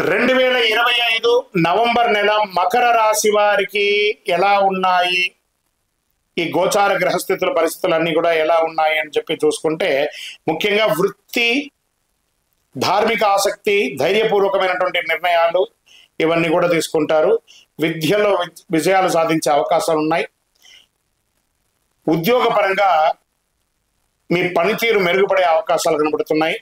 2025 November నెల మకర రాశి వారికి ఎలా ఉన్నాయి, ఈ గోచార గ్రహస్థితుల పరిస్థితులన్నీ కూడా ఎలా ఉన్నాయి అని చెప్పి చూసుకుంటే, ముఖ్యంగా వృత్తి, ధార్మిక ఆసక్తి, ధైర్యపూర్వకమైనటువంటి నిర్ణయాలు ఇవన్నీ కూడా తీసుకుంటారు. విద్యలో విజయాలు సాధించే అవకాశాలు ఉన్నాయి. ఉద్యోగపరంగా మీ పనితీరు మెరుగుపడే అవకాశాలు కనబడుతున్నాయి.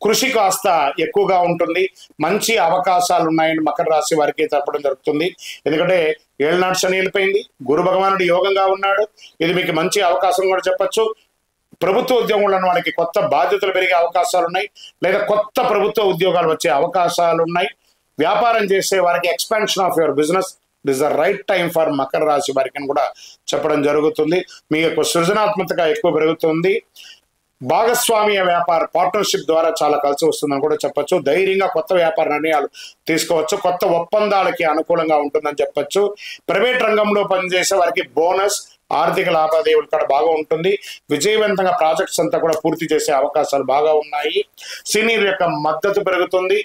కృషి కాస్త ఎక్కువగా ఉంటుంది. మంచి అవకాశాలు ఉన్నాయని మకర రాశి వారికి చెప్పడం జరుగుతుంది. ఎందుకంటే ఏళ్ళనాటి శని వెళ్ళిపోయింది, గురు భగవానుడు యోగంగా ఉన్నాడు. ఇది మీకు మంచి అవకాశం కూడా చెప్పచ్చు. ప్రభుత్వ ఉద్యోగంలో ఉన్న వాళ్ళకి కొత్త బాధ్యతలు పెరిగే అవకాశాలు ఉన్నాయి, లేదా కొత్త ప్రభుత్వ ఉద్యోగాలు వచ్చే అవకాశాలు ఉన్నాయి. వ్యాపారం చేసే వారికి expansion of your business this the right time for Makar రాశి వారికి అని కూడా చెప్పడం జరుగుతుంది. మీ యొక్క సృజనాత్మకత ఎక్కువ పెరుగుతుంది. భాగస్వామ్య వ్యాపార పార్ట్నర్షిప్ ద్వారా చాలా కలిసి వస్తుందని కూడా చెప్పచ్చు. ధైర్యంగా కొత్త వ్యాపార నిర్ణయాలు తీసుకోవచ్చు. కొత్త ఒప్పందాలకి అనుకూలంగా ఉంటుందని చెప్పచ్చు. ప్రైవేట్ రంగంలో పనిచేసే వారికి బోనస్, ఆర్థిక లావాదేవీలు కూడా బాగా ఉంటుంది. విజయవంతంగా ప్రాజెక్ట్స్ అంతా కూడా పూర్తి చేసే అవకాశాలు బాగా ఉన్నాయి. సీనియర్ యొక్క మద్దతు పెరుగుతుంది.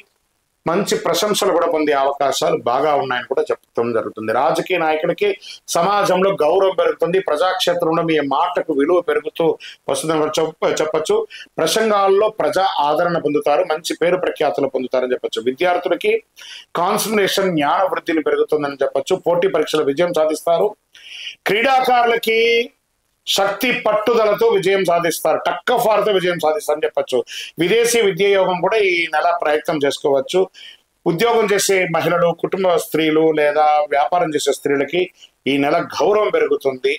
మంచి ప్రశంసలు కూడా పొందే అవకాశాలు బాగా ఉన్నాయని కూడా చెప్పడం జరుగుతుంది. రాజకీయ నాయకుడికి సమాజంలో గౌరవం పెరుగుతుంది. ప్రజాక్షేత్రంలో మీ మాటకు విలువ పెరుగుతూ వస్తుందని చెప్పచ్చు. ప్రసంగాల్లో ప్రజా ఆదరణ పొందుతారు. మంచి పేరు ప్రఖ్యాతులు పొందుతారని చెప్పచ్చు. విద్యార్థులకి కాన్సన్ట్రేషన్, జ్ఞాన వృద్ధిని పెరుగుతుందని చెప్పచ్చు. పోటీ పరీక్షల విజయం సాధిస్తారు. క్రీడాకారులకి శక్తి పట్టుదలతో విజయం సాధిస్తారు. టక్కఫారుతో విజయం సాధిస్తారని చెప్పచ్చు. విదేశీ విద్యా యోగం కూడా ఈ నెల ప్రయత్నం చేసుకోవచ్చు. ఉద్యోగం చేసే మహిళలు, కుటుంబ స్త్రీలు లేదా వ్యాపారం చేసే స్త్రీలకి ఈ నెల గౌరవం పెరుగుతుంది.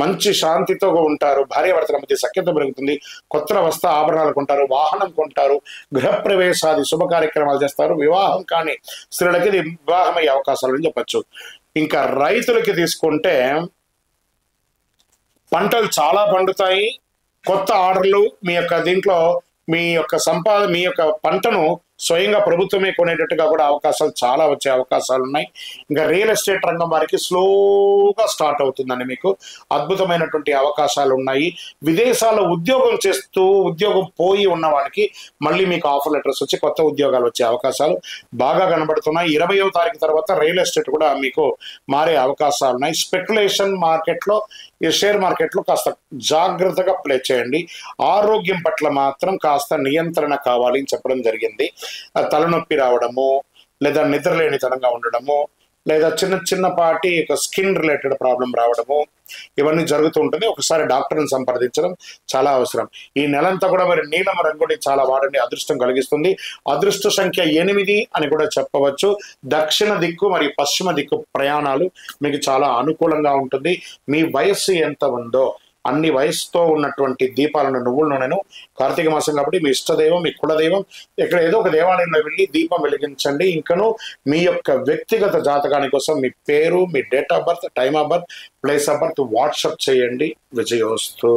మంచి శాంతితో ఉంటారు. భార్యాభర్తల మధ్య సఖ్యత పెరుగుతుంది. కొత్త వస్త్ర ఆభరణాలు కొంటారు, వాహనం కొంటారు, గృహప్రవేశాది శుభ కార్యక్రమాలు చేస్తారు. వివాహం కాని స్త్రీలకి ఇది వివాహమయ్యే అవకాశాలు అని చెప్పచ్చు. ఇంకా రైతులకి తీసుకుంటే పంటలు చాలా పండుతాయి. కొత్త ఆర్డర్లు, మీ యొక్క దీంట్లో మీ యొక్క మీ యొక్క పంటను స్వయంగా ప్రభుత్వమే కొనేటట్టుగా కూడా అవకాశాలు చాలా వచ్చే అవకాశాలు ఉన్నాయి. ఇంకా రియల్ ఎస్టేట్ రంగం వారికి స్లోగా స్టార్ట్ అవుతుందండి. మీకు అద్భుతమైనటువంటి అవకాశాలు ఉన్నాయి. విదేశాల్లో ఉద్యోగం చేస్తూ ఉద్యోగం పోయి ఉన్న వాళ్ళకి మళ్ళీ మీకు ఆఫర్ లెటర్స్ వచ్చి కొత్త ఉద్యోగాలు వచ్చే అవకాశాలు బాగా కనబడుతున్నాయి. 20వ తారీఖు తర్వాత రియల్ ఎస్టేట్ కూడా మీకు మారే అవకాశాలు ఉన్నాయి. స్పెక్యులేషన్ మార్కెట్లో, ఈ షేర్ మార్కెట్లో కాస్త జాగ్రత్తగా ప్లే చేయండి. ఆరోగ్యం పట్ల మాత్రం కాస్త నియంత్రణ కావాలి అని చెప్పడం జరిగింది. తలనొప్పి రావడము, లేదా నిద్రలేనితనంగా ఉండడము, లేదా చిన్నపాటి స్కిన్ రిలేటెడ్ ప్రాబ్లం రావడము, ఇవన్నీ జరుగుతూ ఉంటుంది. ఒకసారి డాక్టర్ని సంప్రదించడం చాలా అవసరం. ఈ నెలంతా కూడా మరి నీలం రంగుని చాలా వాడండి, అదృష్టం కలిగిస్తుంది. అదృష్ట సంఖ్య 8 అని కూడా చెప్పవచ్చు. దక్షిణ దిక్కు మరియు పశ్చిమ దిక్కు ప్రయాణాలు మీకు చాలా అనుకూలంగా ఉంటుంది. మీ వయస్సు ఎంత ఉందో అన్ని వయసుతో ఉన్నటువంటి దీపాలను, నువ్వుల నూనెను, కార్తీక మాసం కాబట్టి మీ ఇష్టదైవం, మీ కులదైవం ఇక్కడ ఏదో ఒక దేవాలయంలో వెళ్ళి దీపం వెలిగించండి. ఇంకను మీ యొక్క వ్యక్తిగత జాతకాని కోసం మీ పేరు, మీ date of birth, time of birth, place of birth WhatsApp చేయండి. విజయోస్తు.